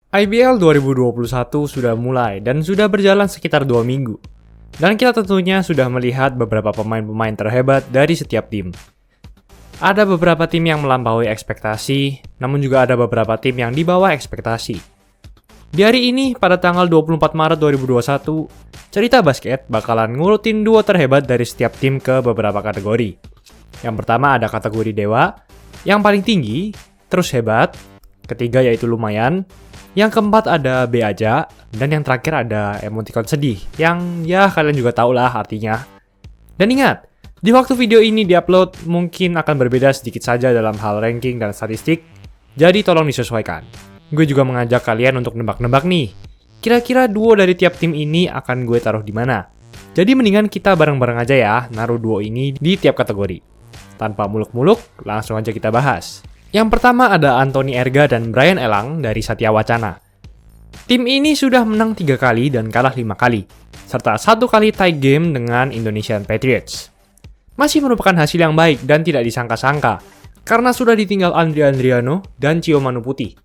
IBL 2021 sudah mulai dan sudah berjalan sekitar 2 minggu. Dan kita tentunya sudah melihat beberapa pemain-pemain terhebat dari setiap tim. Ada beberapa tim yang melampaui ekspektasi, namun juga ada beberapa tim yang di bawah ekspektasi. Di hari ini, pada tanggal 24 Maret 2021, Cerita Basket bakalan ngurutin duo terhebat dari setiap tim ke beberapa kategori. Yang pertama ada kategori dewa, yang paling tinggi, terus hebat, ketiga yaitu lumayan, yang keempat ada B aja, dan yang terakhir ada emoticon sedih, yang ya kalian juga tahu lah artinya. Dan ingat, di waktu video ini diupload mungkin akan berbeda sedikit saja dalam hal ranking dan statistik, jadi tolong disesuaikan. Gue juga mengajak kalian untuk nebak-nebak nih, kira-kira duo dari tiap tim ini akan gue taruh di mana. Jadi mendingan kita bareng-bareng aja ya naruh duo ini di tiap kategori. Tanpa muluk-muluk, langsung aja kita bahas. Yang pertama ada Anthony Erga dan Brian Elang dari Satya Wacana. Tim ini sudah menang 3 kali dan kalah 5 kali, serta 1 kali tie game dengan Indonesian Patriots. Masih merupakan hasil yang baik dan tidak disangka-sangka, karena sudah ditinggal Andri Andriano dan Cio Manuputi.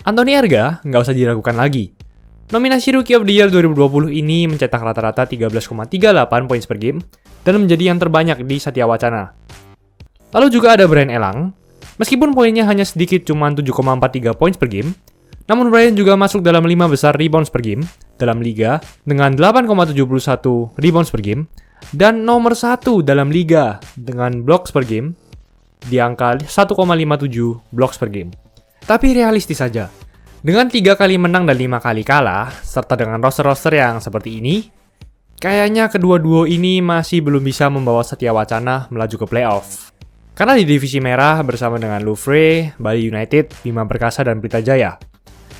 Anthony Erga nggak usah diragukan lagi. Nominasi Rookie of the Year 2020 ini mencetak rata-rata 13,38 points per game dan menjadi yang terbanyak di Satya Wacana. Lalu juga ada Brian Elang. Meskipun poinnya hanya sedikit cuma 7,43 points per game, namun Brian juga masuk dalam 5 besar rebounds per game dalam liga dengan 8,71 rebounds per game dan nomor 1 dalam liga dengan blocks per game di angka 1,57 blocks per game. Tapi realistis saja, dengan 3 kali menang dan 5 kali kalah, serta dengan roster-roster yang seperti ini, kayaknya kedua duo ini masih belum bisa membawa Satya Wacana melaju ke playoff. Karena di divisi merah bersama dengan Louvre, Bali United, Bima Perkasa, dan Pelita Jaya.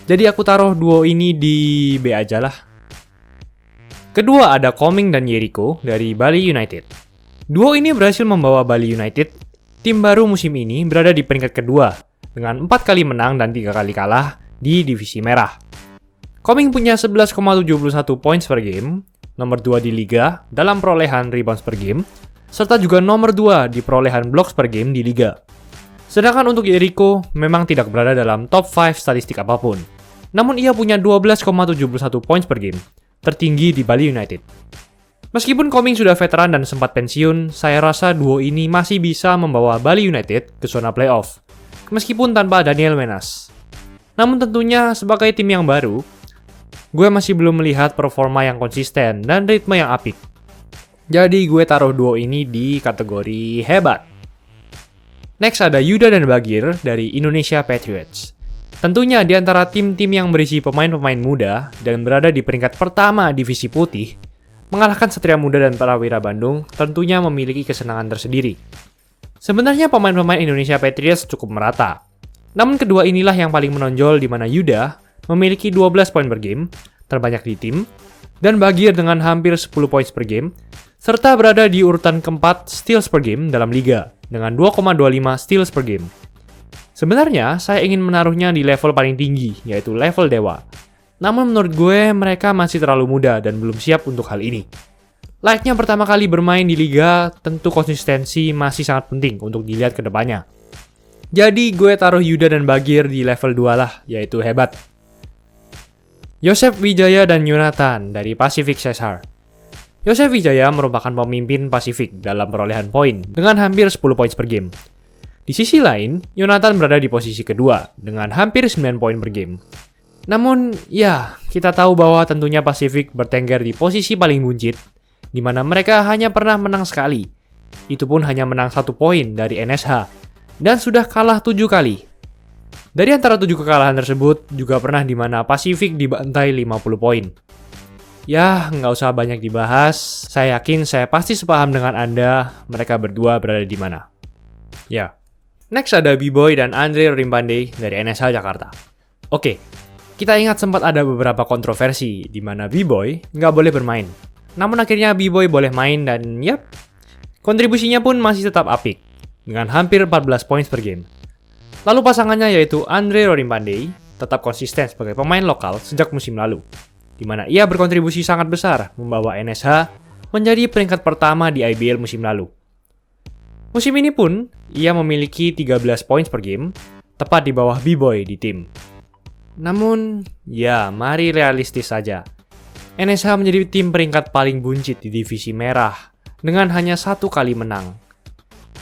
Jadi aku taruh duo ini di B aja lah. Kedua ada Koming dan Jericho dari Bali United. Duo ini berhasil membawa Bali United, tim baru musim ini berada di peringkat kedua, dengan 4 kali menang dan 3 kali kalah di divisi merah. Koming punya 11,71 points per game, nomor 2 di liga dalam perolehan rebounds per game, serta juga nomor 2 di perolehan blocks per game di liga. Sedangkan untuk Jericho memang tidak berada dalam top 5 statistik apapun. Namun ia punya 12,71 points per game, tertinggi di Bali United. Meskipun Koming sudah veteran dan sempat pensiun, saya rasa duo ini masih bisa membawa Bali United ke zona playoff, meskipun tanpa Daniel Wenas. Namun tentunya sebagai tim yang baru, gue masih belum melihat performa yang konsisten dan ritme yang apik. Jadi gue taruh duo ini di kategori hebat. Next ada Yuda dan Bagir dari Indonesia Patriots. Tentunya di antara tim-tim yang berisi pemain-pemain muda dan berada di peringkat pertama divisi putih, mengalahkan Satria Muda dan Prawira Bandung tentunya memiliki kesenangan tersendiri. Sebenarnya pemain-pemain Indonesia Patriots cukup merata. Namun kedua inilah yang paling menonjol di mana Yuda memiliki 12 poin per game, terbanyak di tim, dan Bagir dengan hampir 10 poin per game, serta berada di urutan keempat steals per game dalam liga, dengan 2,25 steals per game. Sebenarnya, saya ingin menaruhnya di level paling tinggi, yaitu level dewa. Namun menurut gue, mereka masih terlalu muda dan belum siap untuk hal ini. Layaknya pertama kali bermain di liga, tentu konsistensi masih sangat penting untuk dilihat ke depannya. Jadi gue taruh Yuda dan Bagir di level 2 lah, yaitu hebat. Yosef Wijaya dan Yonatan dari Pacific Cesar. Yosef Wijaya merupakan pemimpin Pasifik dalam perolehan poin dengan hampir 10 poin per game. Di sisi lain, Yonatan berada di posisi kedua dengan hampir 9 poin per game. Namun, ya, kita tahu bahwa tentunya Pasifik bertengger di posisi paling buncit, di mana mereka hanya pernah menang sekali. Itu pun hanya menang 1 poin dari NSH, dan sudah kalah 7 kali. Dari antara 7 kekalahan tersebut, juga pernah di mana Pasifik dibantai 50 poin. Ya, nggak usah banyak dibahas. Saya yakin saya pasti sepaham dengan Anda, mereka berdua berada di mana. Ya. Next ada B-Boy dan Andre Rimpande dari NSH Jakarta. Oke, kita ingat sempat ada beberapa kontroversi di mana B-Boy nggak boleh bermain. Namun akhirnya B-Boy boleh main dan yap, kontribusinya pun masih tetap apik, dengan hampir 14 poin per game. Lalu pasangannya yaitu Andre Rimpande tetap konsisten sebagai pemain lokal sejak musim lalu, di mana ia berkontribusi sangat besar membawa NSH menjadi peringkat pertama di IBL musim lalu. Musim ini pun, ia memiliki 13 poin per game, tepat di bawah B-Boy di tim. Namun, ya mari realistis saja. NSH menjadi tim peringkat paling buncit di divisi merah dengan hanya 1 kali menang.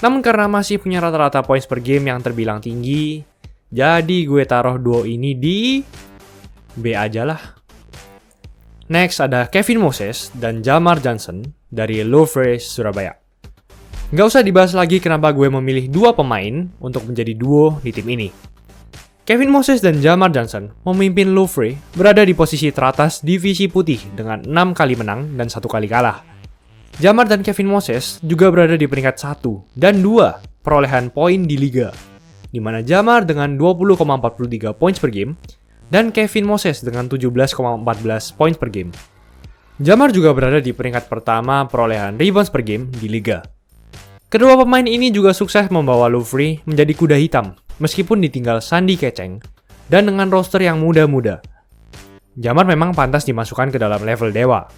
Namun karena masih punya rata-rata points per game yang terbilang tinggi, jadi gue taruh duo ini di B aja lah. Next ada Kevin Moses dan Jamar Johnson dari Louvre, Surabaya. Nggak usah dibahas lagi kenapa gue memilih dua pemain untuk menjadi duo di tim ini. Kevin Moses dan Jamar Johnson memimpin Louvre berada di posisi teratas divisi putih dengan 6 kali menang dan 1 kali kalah. Jamar dan Kevin Moses juga berada di peringkat 1 dan 2 perolehan poin di liga, di mana Jamar dengan 20,43 points per game dan Kevin Moses dengan 17,14 points per game. Jamar juga berada di peringkat pertama perolehan rebounds per game di liga. Kedua pemain ini juga sukses membawa Louvre menjadi kuda hitam meskipun ditinggal Sandi Keceng dan dengan roster yang muda-muda. Jamar memang pantas dimasukkan ke dalam level dewa.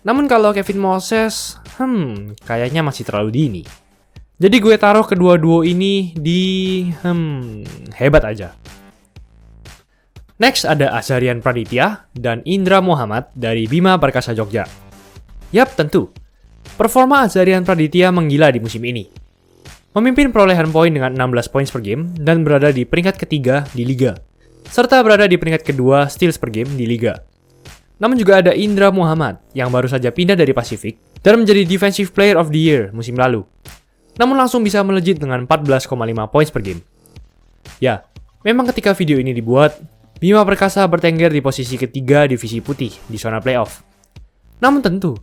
Namun kalau Kevin Moses, kayaknya masih terlalu dini. Jadi gue taruh kedua duo ini di, hebat aja. Next ada Azarian Praditya dan Indra Muhammad dari Bima Perkasa Jogja. Yap, tentu. Performa Azarian Praditya menggila di musim ini. Memimpin perolehan poin dengan 16 points per game dan berada di peringkat ketiga di liga. Serta berada di peringkat kedua steals per game di liga. Namun juga ada Indra Muhammad yang baru saja pindah dari Pasifik dan menjadi Defensive Player of the Year musim lalu. Namun langsung bisa melejit dengan 14,5 points per game. Ya, memang ketika video ini dibuat, Bima Perkasa bertengger di posisi ketiga divisi putih di zona playoff. Namun tentu,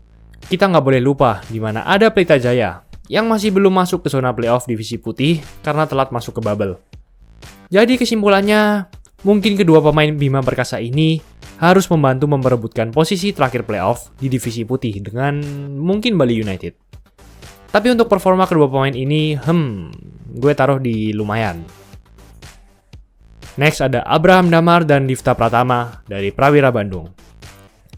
kita nggak boleh lupa di mana ada Pelita Jaya yang masih belum masuk ke zona playoff divisi putih karena telat masuk ke bubble. Jadi kesimpulannya, mungkin kedua pemain Bima Perkasa ini harus membantu memperebutkan posisi terakhir playoff di divisi putih dengan mungkin Bali United. Tapi untuk performa kedua pemain ini, gue taruh di lumayan. Next ada Abraham Damar dan Difta Pratama dari Prawira Bandung.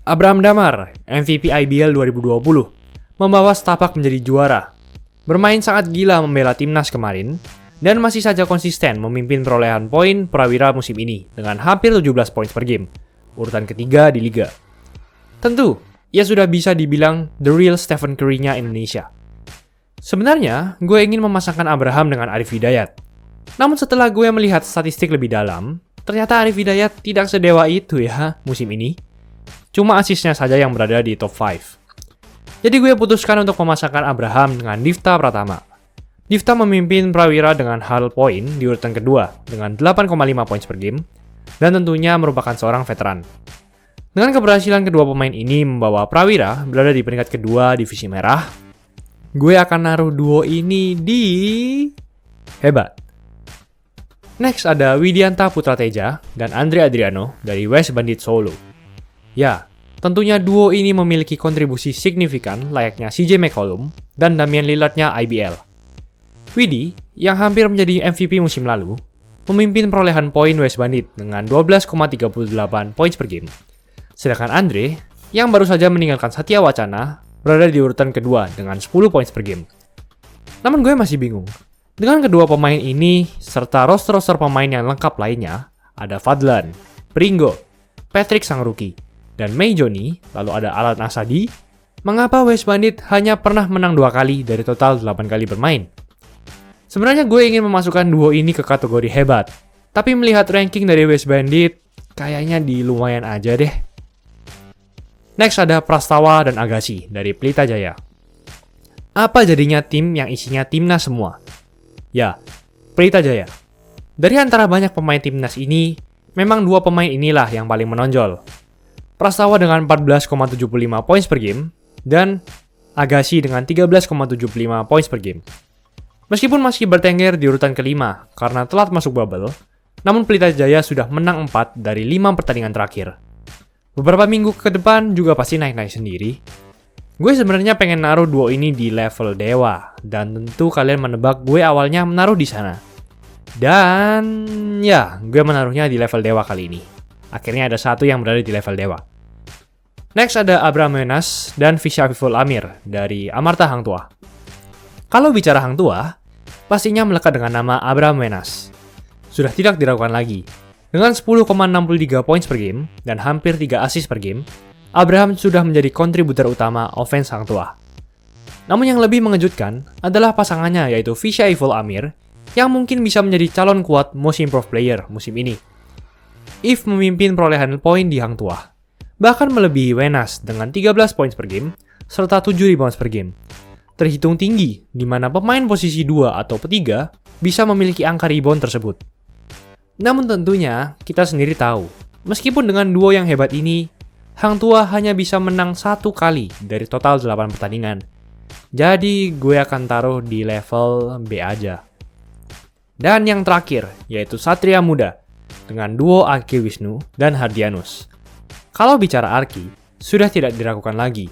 Abraham Damar, MVP IBL 2020, membawa Setapak menjadi juara. Bermain sangat gila membela timnas kemarin, dan masih saja konsisten memimpin perolehan poin Prawira musim ini dengan hampir 17 poin per game. Urutan ketiga di liga. Tentu, ia sudah bisa dibilang the real Stephen Curry-nya Indonesia. Sebenarnya, gue ingin memasangkan Abraham dengan Arif Hidayat. Namun setelah gue melihat statistik lebih dalam, ternyata Arif Hidayat tidak sedewa itu ya musim ini. Cuma asisnya saja yang berada di top 5. Jadi gue putuskan untuk memasangkan Abraham dengan Difta Pratama. Difta memimpin Prawira dengan hal poin di urutan kedua dengan 8,5 points per game. Dan tentunya merupakan seorang veteran. Dengan keberhasilan kedua pemain ini membawa Prawira berada di peringkat kedua divisi merah, gue akan naruh duo ini di hebat. Next ada Widianta Putrateja dan Andre Adriano dari West Bandit Solo. Ya, tentunya duo ini memiliki kontribusi signifikan layaknya CJ McCollum dan Damian Lillardnya IBL. Widi, yang hampir menjadi MVP musim lalu, memimpin perolehan poin West Bandit dengan 12,38 points per game. Sedangkan Andre, yang baru saja meninggalkan Satya Wacana, berada di urutan kedua dengan 10 points per game. Namun gue masih bingung. Dengan kedua pemain ini, serta roster-roster pemain yang lengkap lainnya, ada Fadlan, Pringo, Patrick sang rookie, dan May Johnny, lalu ada Alan Asadi, mengapa West Bandit hanya pernah menang 2 kali dari total 8 kali bermain? Sebenarnya gue ingin memasukkan duo ini ke kategori hebat, tapi melihat ranking dari West Bandit, kayaknya di lumayan aja deh. Next ada Prastawa dan Agassi dari Pelita Jaya. Apa jadinya tim yang isinya timnas semua? Ya, Pelita Jaya. Dari antara banyak pemain timnas ini, memang dua pemain inilah yang paling menonjol. Prastawa dengan 14,75 points per game, dan Agassi dengan 13,75 points per game. Meskipun masih bertengger di urutan kelima karena telat masuk bubble, namun Pelita Jaya sudah menang 4 dari 5 pertandingan terakhir. Beberapa minggu ke depan juga pasti naik-naik sendiri. Gue sebenarnya pengen naruh duo ini di level dewa, dan tentu kalian menebak gue awalnya menaruh di sana. Dan ya, gue menaruhnya di level dewa kali ini. Akhirnya ada satu yang berada di level dewa. Next ada Abraham Wenas dan Fisyafiful Amir dari Amarta Hang Tuah. Kalau bicara Hang Tuah, pastinya melekat dengan nama Abraham Wenas. Sudah tidak diragukan lagi. Dengan 10,63 points per game dan hampir 3 assist per game, Abraham sudah menjadi kontributor utama offense Hang Tuah. Namun yang lebih mengejutkan adalah pasangannya yaitu Vishaiful Amir yang mungkin bisa menjadi calon kuat Most Improved Player musim ini. If memimpin perolehan poin di Hang Tuah, bahkan melebihi Wenas dengan 13 points per game serta 7 rebounds per game. Terhitung tinggi di mana pemain posisi 2 atau 3 bisa memiliki angka rebound tersebut. Namun tentunya kita sendiri tahu, meskipun dengan duo yang hebat ini, Hang Tuah hanya bisa menang 1 kali dari total 8 pertandingan. Jadi gue akan taruh di level B aja. Dan yang terakhir, yaitu Satria Muda, dengan duo Arki Wisnu dan Hardianus. Kalau bicara Arki, sudah tidak diragukan lagi.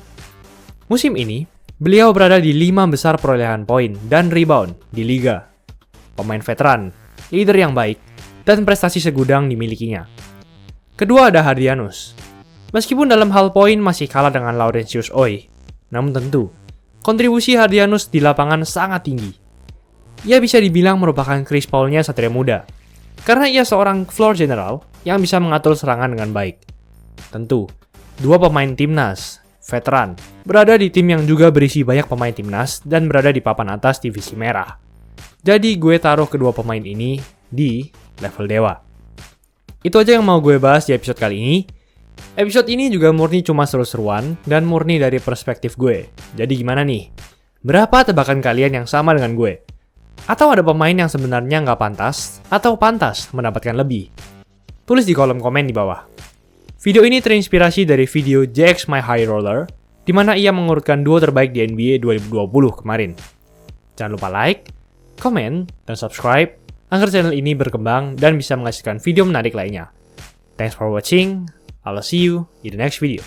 Musim ini, beliau berada di 5 besar perolehan poin dan rebound di Liga. Pemain veteran, leader yang baik, dan prestasi segudang dimilikinya. Kedua ada Hardianus. Meskipun dalam hal poin masih kalah dengan Laurentius Oi, namun tentu, kontribusi Hardianus di lapangan sangat tinggi. Ia bisa dibilang merupakan Chris Paul-nya Satria Muda, karena ia seorang floor general yang bisa mengatur serangan dengan baik. Tentu, dua pemain timnas, veteran, berada di tim yang juga berisi banyak pemain timnas dan berada di papan atas divisi merah. Jadi gue taruh kedua pemain ini di level dewa. Itu aja yang mau gue bahas di episode kali ini. Episode ini juga murni cuma seru-seruan dan murni dari perspektif gue. Jadi gimana nih? Berapa tebakan kalian yang sama dengan gue? Atau ada pemain yang sebenarnya nggak pantas atau pantas mendapatkan lebih? Tulis di kolom komen di bawah. Video ini terinspirasi dari video JX My High Roller, di mana ia mengurutkan duo terbaik di NBA 2020 kemarin. Jangan lupa like, komen, dan subscribe agar channel ini berkembang dan bisa menghasilkan video menarik lainnya. Thanks for watching. I'll see you in the next video.